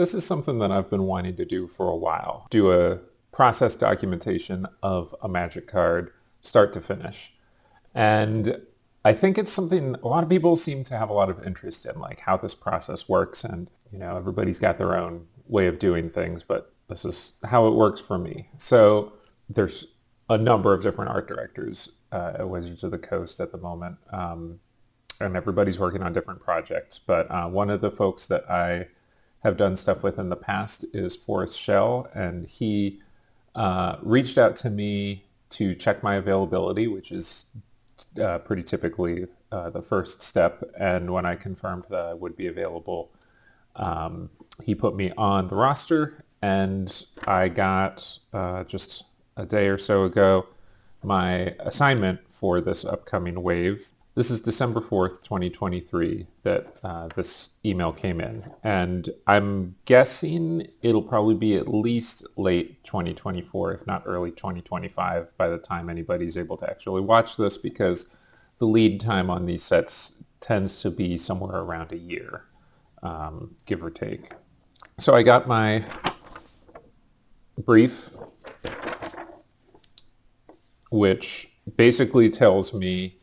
This is something that I've been wanting to do for a while. Do a process documentation of a magic card, start to finish. And I think it's something a lot of people seem to have a lot of interest in, like how this process works. And, everybody's got their own way of doing things, but this is how it works for me. So there's a number of different art directors at Wizards of the Coast at the moment. And everybody's working on different projects. But one of the folks that I have done stuff with in the past is Forrest Shell, and he reached out to me to check my availability, which is pretty typically the first step. And when I confirmed that I would be available, he put me on the roster, and I got just a day or so ago my assignment for this upcoming wave. This is December 4th, 2023 that this email came in, and I'm guessing it'll probably be at least late 2024, if not early 2025 by the time anybody's able to actually watch this, because the lead time on these sets tends to be somewhere around a year, give or take. So I got my brief, which basically tells me,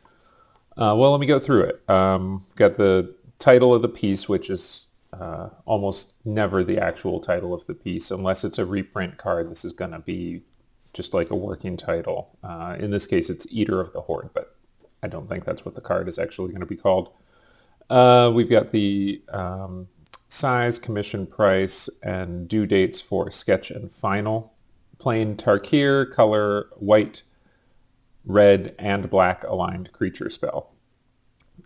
well, let me go through it. Got the title of the piece, which is almost never the actual title of the piece. Unless it's a reprint card, this is going to be just like a working title. In this case, it's Eater of the Horde, but I don't think that's what the card is actually going to be called. We've got the size, commission price, and due dates for sketch and final. Plain Tarkir, color white, red and black aligned creature spell.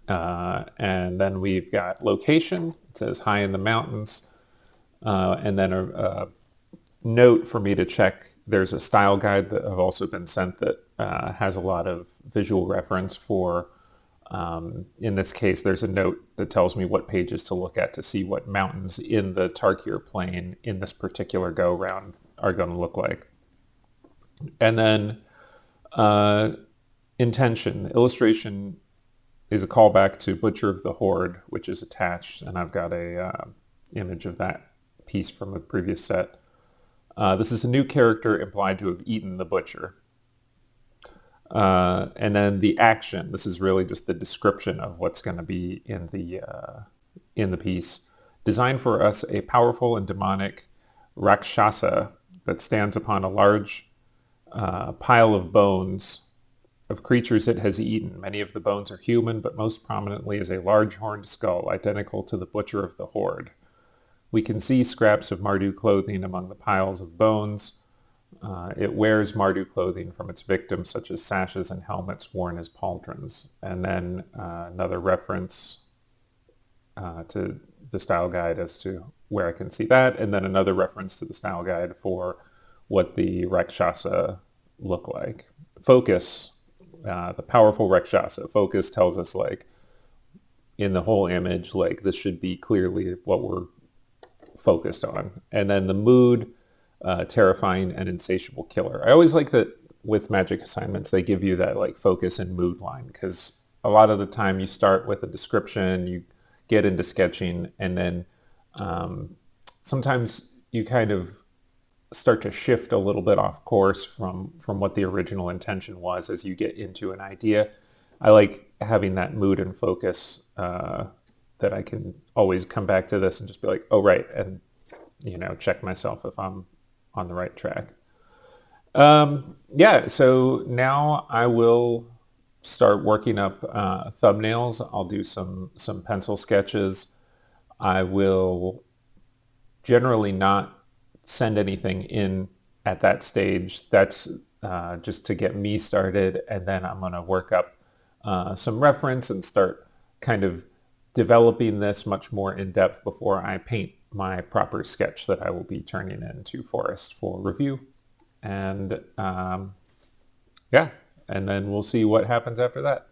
And then we've got location. It says high in the mountains. And then a note for me to check. There's a style guide that I've also been sent that has a lot of visual reference for, in this case, there's a note that tells me what pages to look at to see what mountains in the Tarkir plane in this particular go-round are going to look like. And then intention. Illustration is a callback to Butcher of the Horde, which is attached, and I've got a image of that piece from a previous set. This is a new character implied to have eaten the Butcher. And then the action. This is really just the description of what's going to be in the piece. Designed for us, a powerful and demonic Rakshasa that stands upon a large pile of bones of creatures it has eaten. Many of the bones are human, but most prominently is a large horned skull, identical to the Butcher of the Horde. We can see scraps of Mardu clothing among the piles of bones. It wears Mardu clothing from its victims, such as sashes and helmets worn as pauldrons. And then another reference to the style guide as to where I can see that, and then another reference to the style guide for what the Rakshasa look like. Focus, the powerful Rakshasa. Focus tells us, like, in the whole image, like, this should be clearly what we're focused on. And then the mood, terrifying and insatiable killer. I always like that with magic assignments, they give you that, like, focus and mood line, because a lot of the time you start with a description, you get into sketching, and then sometimes you kind of start to shift a little bit off course from what the original intention was as you get into an idea. I like having that mood and focus that I can always come back to this and just be like, oh, right, and, check myself if I'm on the right track. So now I will start working up thumbnails. I'll do some pencil sketches. I will generally not send anything in at that stage. That's just to get me started, and then I'm going to work up some reference and start kind of developing this much more in depth before I paint my proper sketch that I will be turning in to Forrest for review. And and then we'll see what happens after that.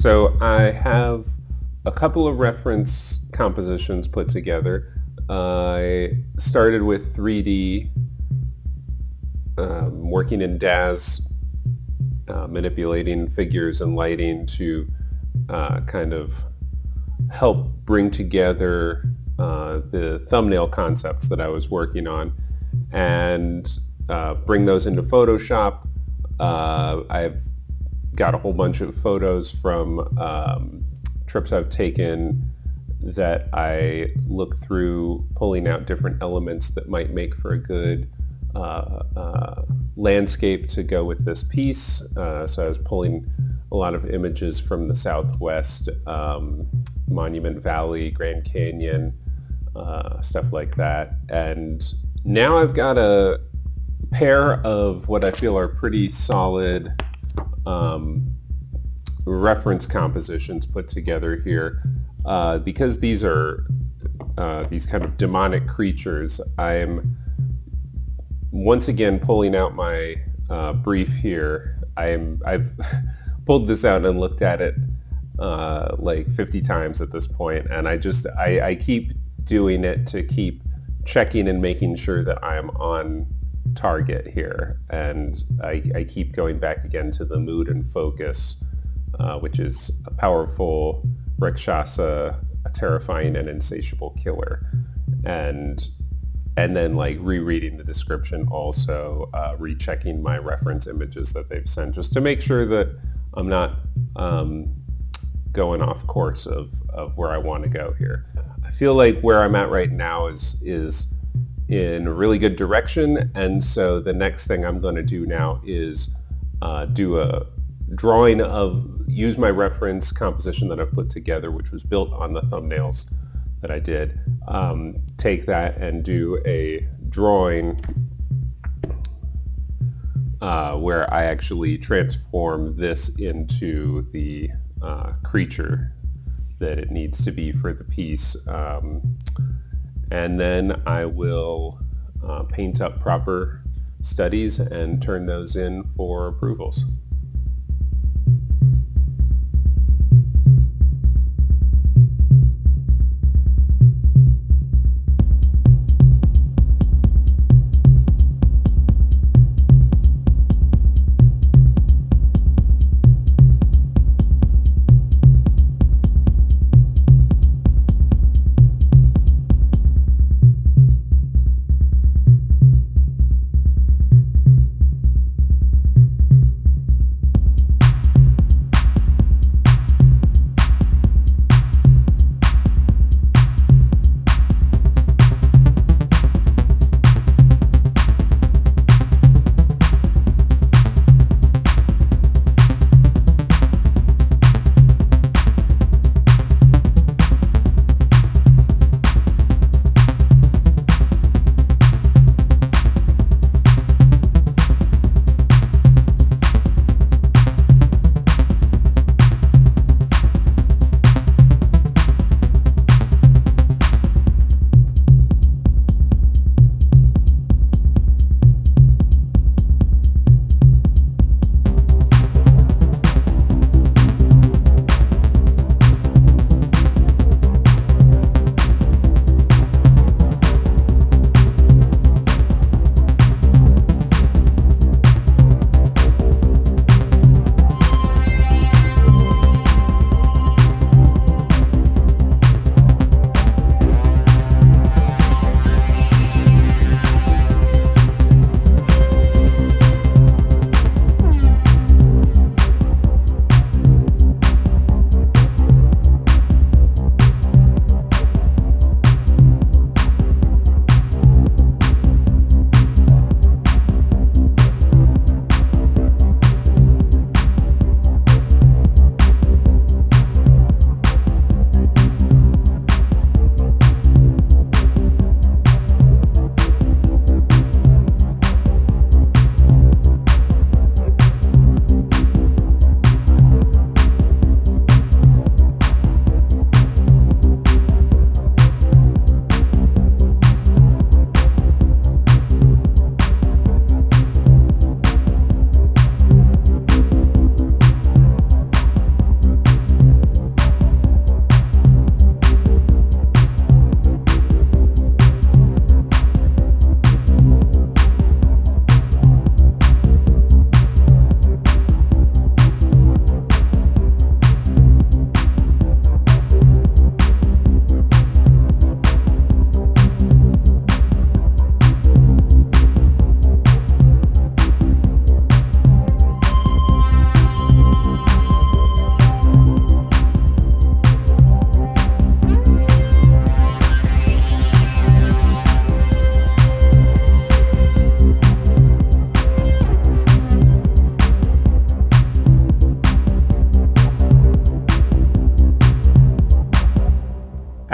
So I have a couple of reference compositions put together. I started with 3D, working in DAZ, manipulating figures and lighting to kind of help bring together the thumbnail concepts that I was working on and bring those into Photoshop. I've got a whole bunch of photos from trips I've taken that I look through, pulling out different elements that might make for a good landscape to go with this piece. So I was pulling a lot of images from the Southwest, Monument Valley, Grand Canyon, stuff like that. And now I've got a pair of what I feel are pretty solid reference compositions put together here. Because these are these kind of demonic creatures, I'm once again pulling out my brief here. I've pulled this out and looked at it like 50 times at this point, and I keep doing it to keep checking and making sure that I'm on target here, and I keep going back again to the mood and focus, which is a powerful Rakshasa, a terrifying and insatiable killer, and then like rereading the description, also rechecking my reference images that they've sent, just to make sure that I'm not going off course of where I want to go here. I feel like where I'm at right now is in a really good direction, and so the next thing I'm going to do now is do a drawing use my reference composition that I've put together, which was built on the thumbnails that I did, take that and do a drawing where I actually transform this into the creature that it needs to be for the piece. And then I will paint up proper studies and turn those in for approvals.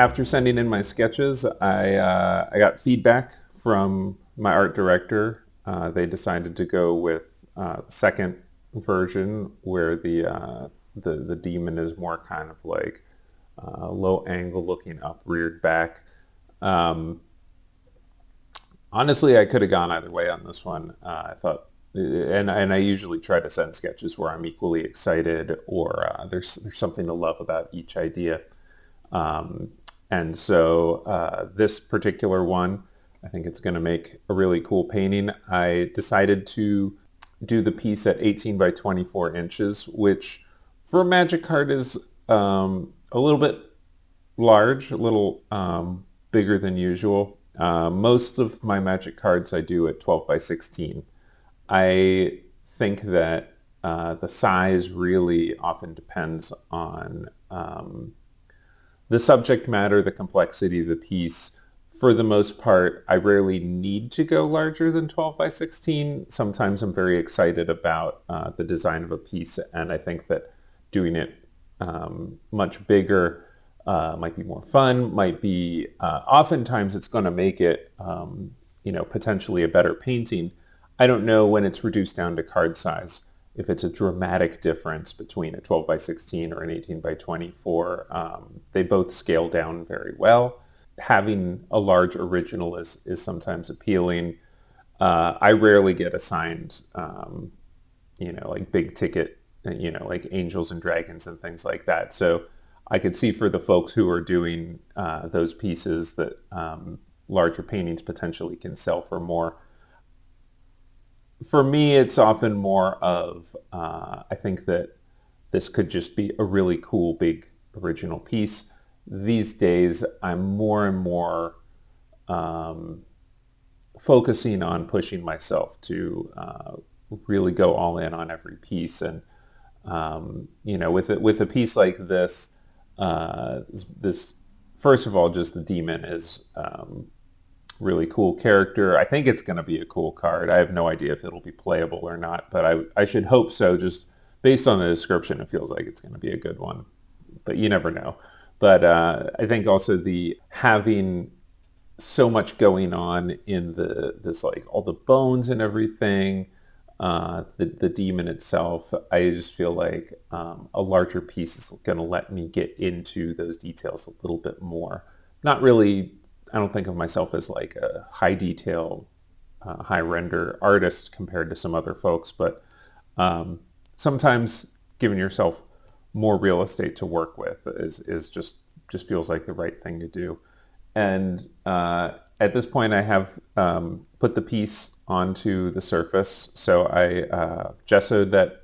After sending in my sketches, I got feedback from my art director. They decided to go with the second version where the demon is more kind of like low angle looking up, reared back. Um, Honestly, I could have gone either way on this one. I thought, and I usually try to send sketches where I'm equally excited or there's something to love about each idea. Um, and so this particular one, I think it's going to make a really cool painting. I decided to do the piece at 18 by 24 inches, which for a magic card is a little bit large, a little bigger than usual. Most of my magic cards I do at 12 by 16. I think that the size really often depends on the subject matter, the complexity of the piece. For the most part, I rarely need to go larger than 12 by 16. Sometimes I'm very excited about the design of a piece, and I think that doing it much bigger might be more fun, might be, oftentimes it's going to make it, potentially a better painting. I don't know when it's reduced down to card size, if it's a dramatic difference between a 12 by 16 or an 18 by 24. They both scale down very well. Having a large original is sometimes appealing. I rarely get assigned, like big ticket, like Angels and Dragons and things like that. So I could see for the folks who are doing those pieces that larger paintings potentially can sell for more. For me, it's often more of, I think that this could just be a really cool, big original piece. These days, I'm more and more focusing on pushing myself to really go all in on every piece. And, with a piece like this, first of all, just the demon is really cool character. I think it's going to be a cool card. I have no idea if it'll be playable or not, but I should hope so. Just based on the description, it feels like it's going to be a good one, but you never know. But I think also the having so much going on in this like all the bones and everything, the demon itself. I just feel like a larger piece is going to let me get into those details a little bit more. Not really. I don't think of myself as like a high detail, high render artist compared to some other folks, but sometimes giving yourself more real estate to work with is just feels like the right thing to do. And at this point, I have put the piece onto the surface. So I gessoed that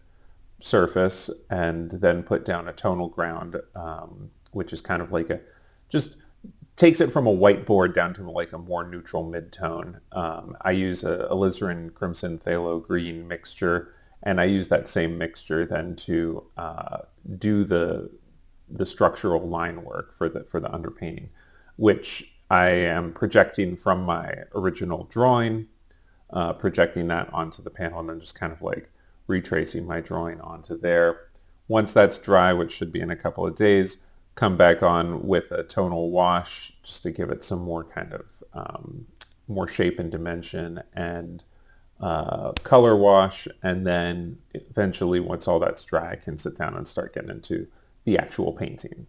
surface and then put down a tonal ground, which is kind of like just takes it from a whiteboard down to like a more neutral mid-tone. I use a alizarin crimson phthalo green mixture, and I use that same mixture then to do the structural line work for the underpainting, which I am projecting from my original drawing, projecting that onto the panel, and then just kind of like retracing my drawing onto there. Once that's dry, which should be in a couple of days, come back on with a tonal wash just to give it some more kind of more shape and dimension, and color wash. And then eventually, once all that's dry, I can sit down and start getting into the actual painting.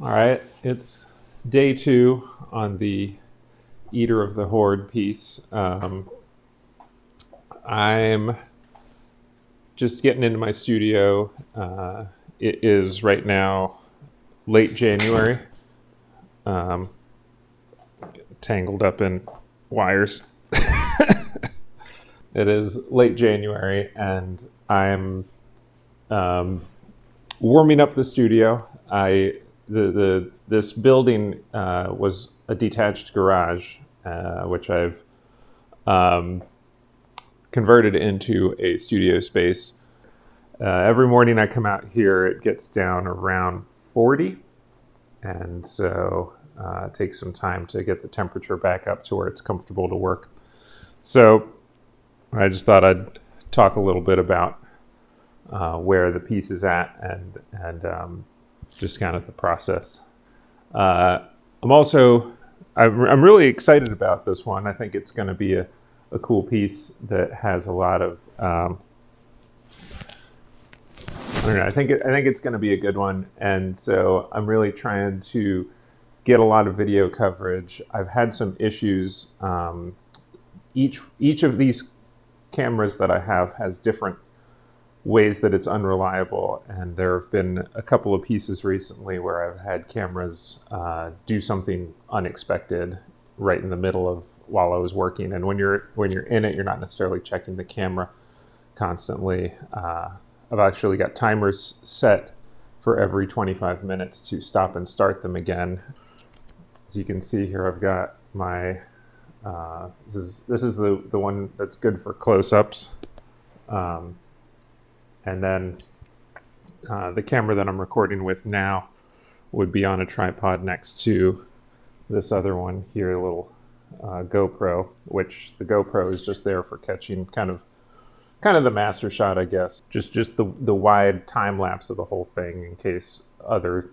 All right, it's day 2 on the Eater of the Horde piece. I'm just getting into my studio. It is right now late January. Tangled up in wires. It is late January, and I'm warming up the studio. This building was a detached garage, which I've converted into a studio space. Every morning I come out here, it gets down around 40, and so it takes some time to get the temperature back up to where it's comfortable to work. So I just thought I'd talk a little bit about where the piece is at and just kind of the process. I'm really excited about this one. I think it's going to be a cool piece that has a lot of I don't know. I think it's going to be a good one, and so I'm really trying to get a lot of video coverage. I've had some issues. Each of these cameras that I have has different ways that it's unreliable, and there have been a couple of pieces recently where I've had cameras do something unexpected right in the middle of while I was working. And when you're in it, you're not necessarily checking the camera constantly. I've actually got timers set for every 25 minutes to stop and start them again. As you can see here, I've got my this is the one that's good for close-ups. And then the camera that I'm recording with now would be on a tripod next to this other one here, a little GoPro, which the GoPro is just there for catching kind of the master shot, I guess. Just the wide time lapse of the whole thing in case other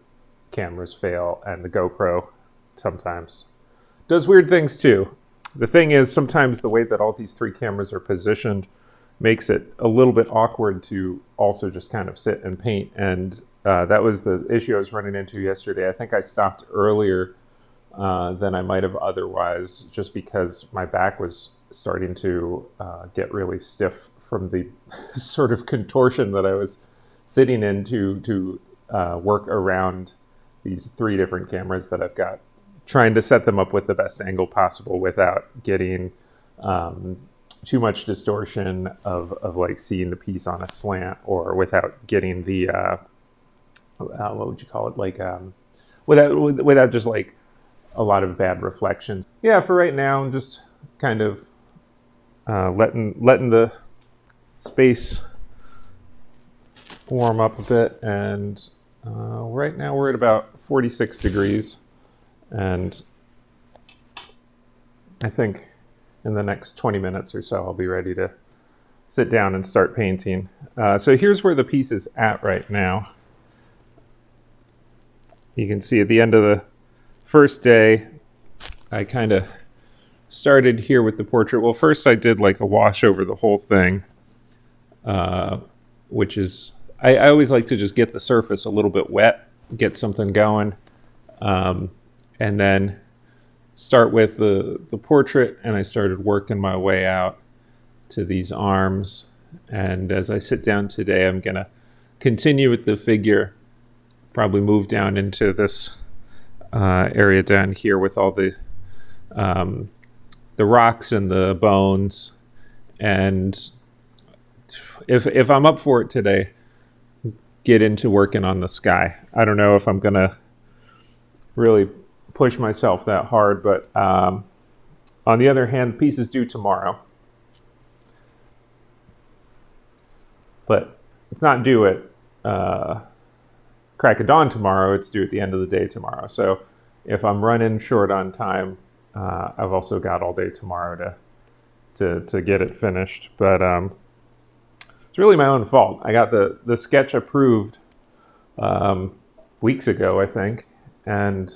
cameras fail, and the GoPro sometimes does weird things too. The thing is, sometimes the way that all these 3 cameras are positioned makes it a little bit awkward to also just kind of sit and paint. And that was the issue I was running into yesterday. I think I stopped earlier than I might have otherwise, just because my back was starting to get really stiff from the sort of contortion that I was sitting in to work around these 3 different cameras that I've got, trying to set them up with the best angle possible without getting too much distortion of like seeing the piece on a slant, or without getting the what would you call it, like without just like a lot of bad reflections. Yeah, for right now I'm just kind of letting the space warm up a bit, and right now we're at about 46 degrees, and I think in the next 20 minutes or so, I'll be ready to sit down and start painting. So here's where the piece is at right now. You can see at the end of the first day, I kind of started here with the portrait. Well, first I did like a wash over the whole thing, which is, I always like to just get the surface a little bit wet, get something going, and then start with the portrait, and I started working my way out to these arms. And as I sit down today, I'm going to continue with the figure, probably move down into this area down here with all the rocks and the bones. And if I'm up for it today, get into working on the sky. I don't know if I'm going to really push myself that hard, but on the other hand, the piece is due tomorrow, but it's not due at crack of dawn tomorrow. It's due at the end of the day tomorrow. So if I'm running short on time, I've also got all day tomorrow to get it finished. But it's really my own fault. I got the sketch approved weeks ago, I think, and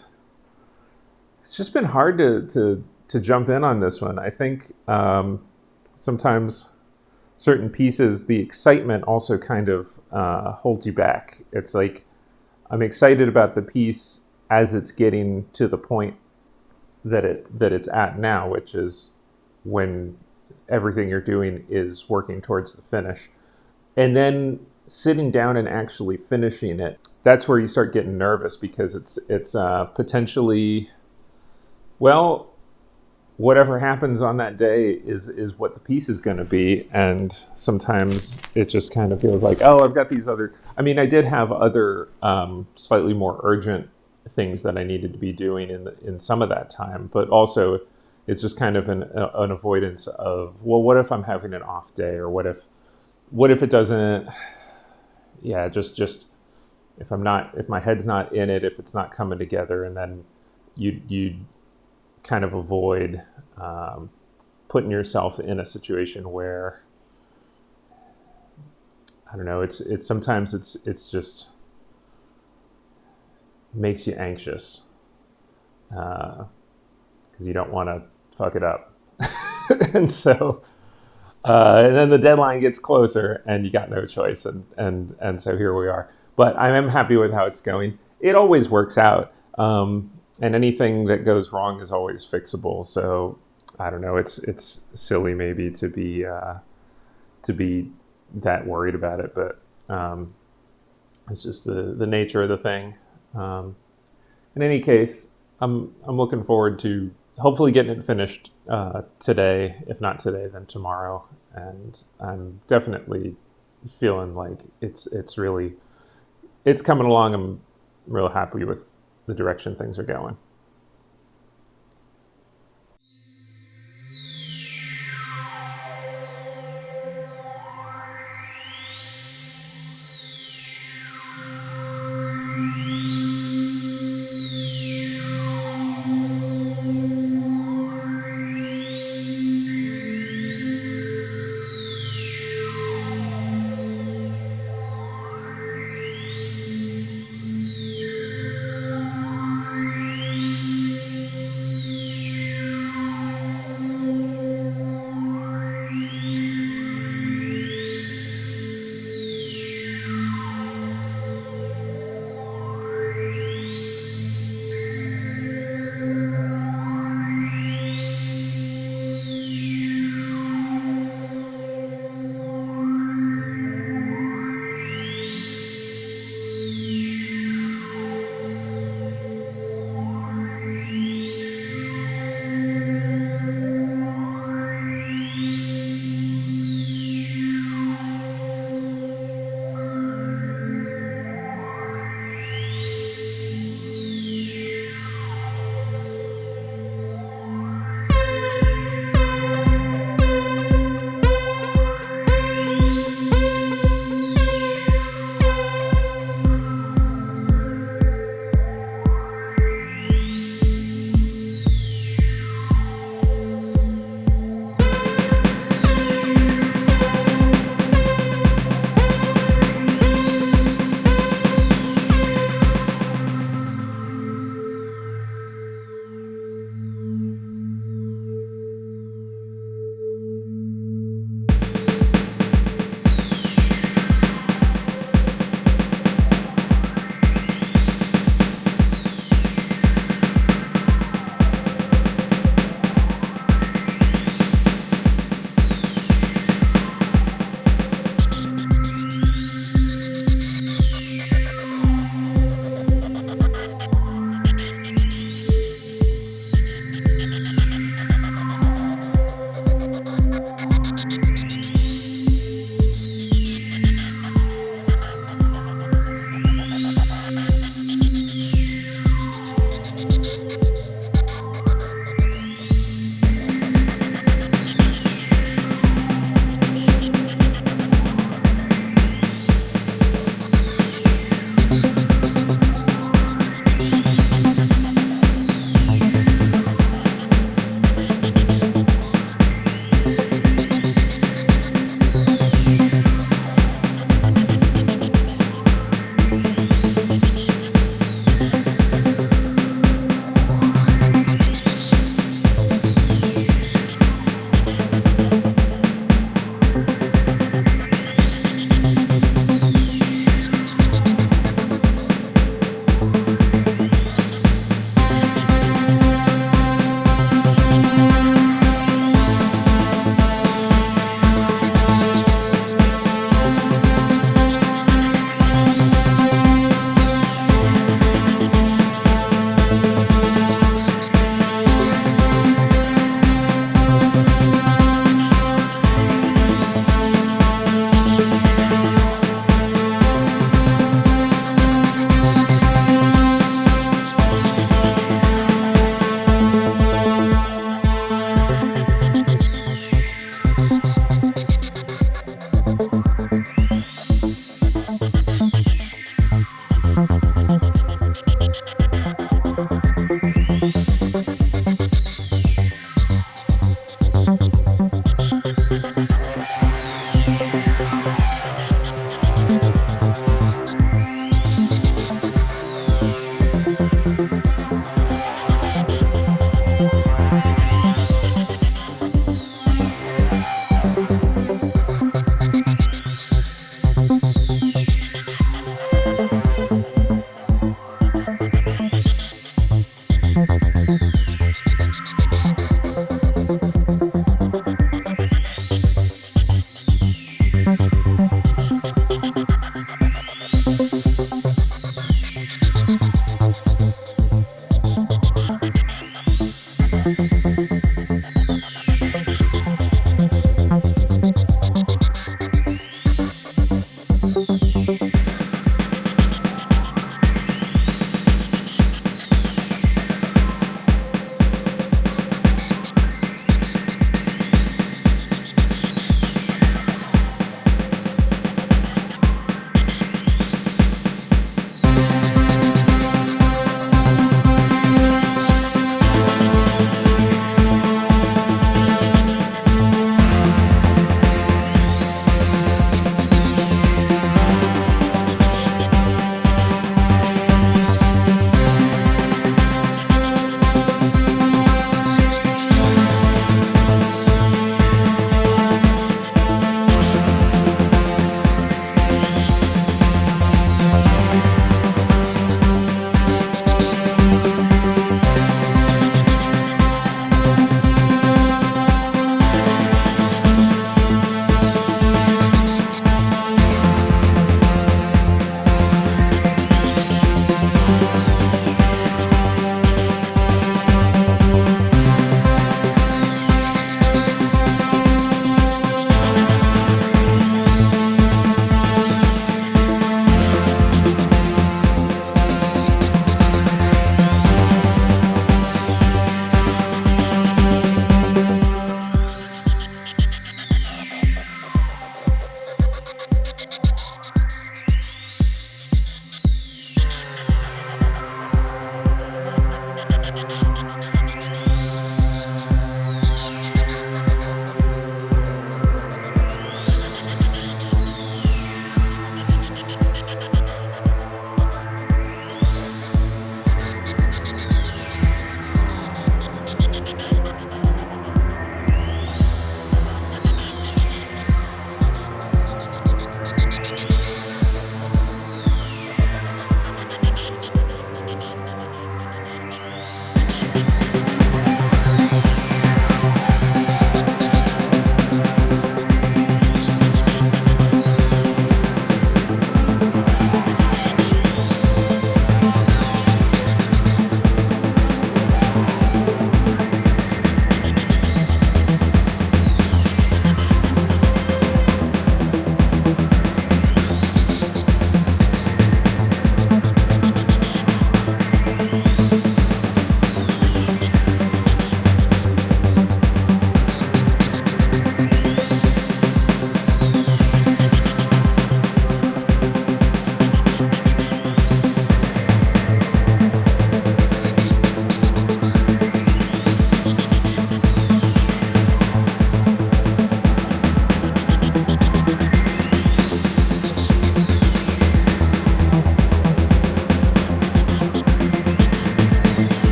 it's just been hard to jump in on this one. I think sometimes certain pieces, the excitement also kind of holds you back. It's like, I'm excited about the piece. as it's getting to the point that it's at now, which is when everything you're doing is working towards the finish. And then sitting down and actually finishing it, that's where you start getting nervous, because it's potentially, well, whatever happens on that day is what the piece is going to be. And sometimes it just kind of feels like, oh, I've got these other, I mean, I did have other slightly more urgent things that I needed to be doing in some of that time, but also it's just kind of an avoidance of, well, what if I'm having an off day, or what if it doesn't, yeah, just if my head's not in it, if it's not coming together, and then you kind of avoid putting yourself in a situation where, I don't know, it's sometimes it's just makes you anxious, because you don't want to fuck it up. And so and then the deadline gets closer and you got no choice, and so here we are. But I am happy with how it's going. It always works out, and anything that goes wrong is always fixable. So I don't know, it's silly maybe to be that worried about it, but it's just the nature of the thing. In any case, I'm looking forward to hopefully getting it finished today. If not today, then tomorrow. And I'm definitely feeling like it's coming along. I'm real happy with the direction things are going.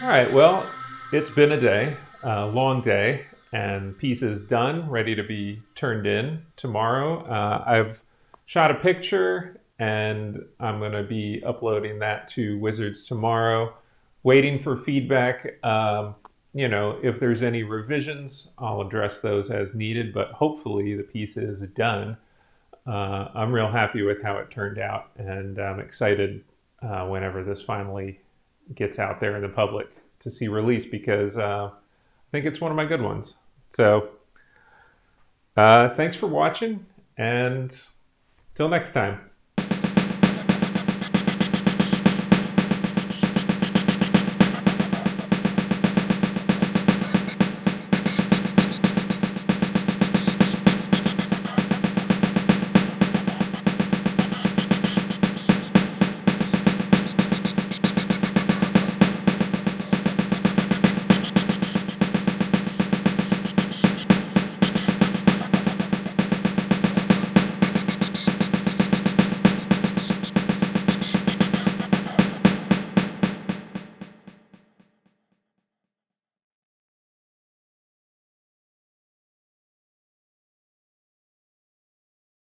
All right, well, it's been a day, a long day, and piece is done, ready to be turned in tomorrow. I've shot a picture and I'm going to be uploading that to Wizards tomorrow, waiting for feedback. If there's any revisions, I'll address those as needed, but hopefully the piece is done. I'm real happy with how it turned out, and I'm excited whenever this finally gets out there in the public to see release because I think it's one of my good ones. So thanks for watching, and till next time.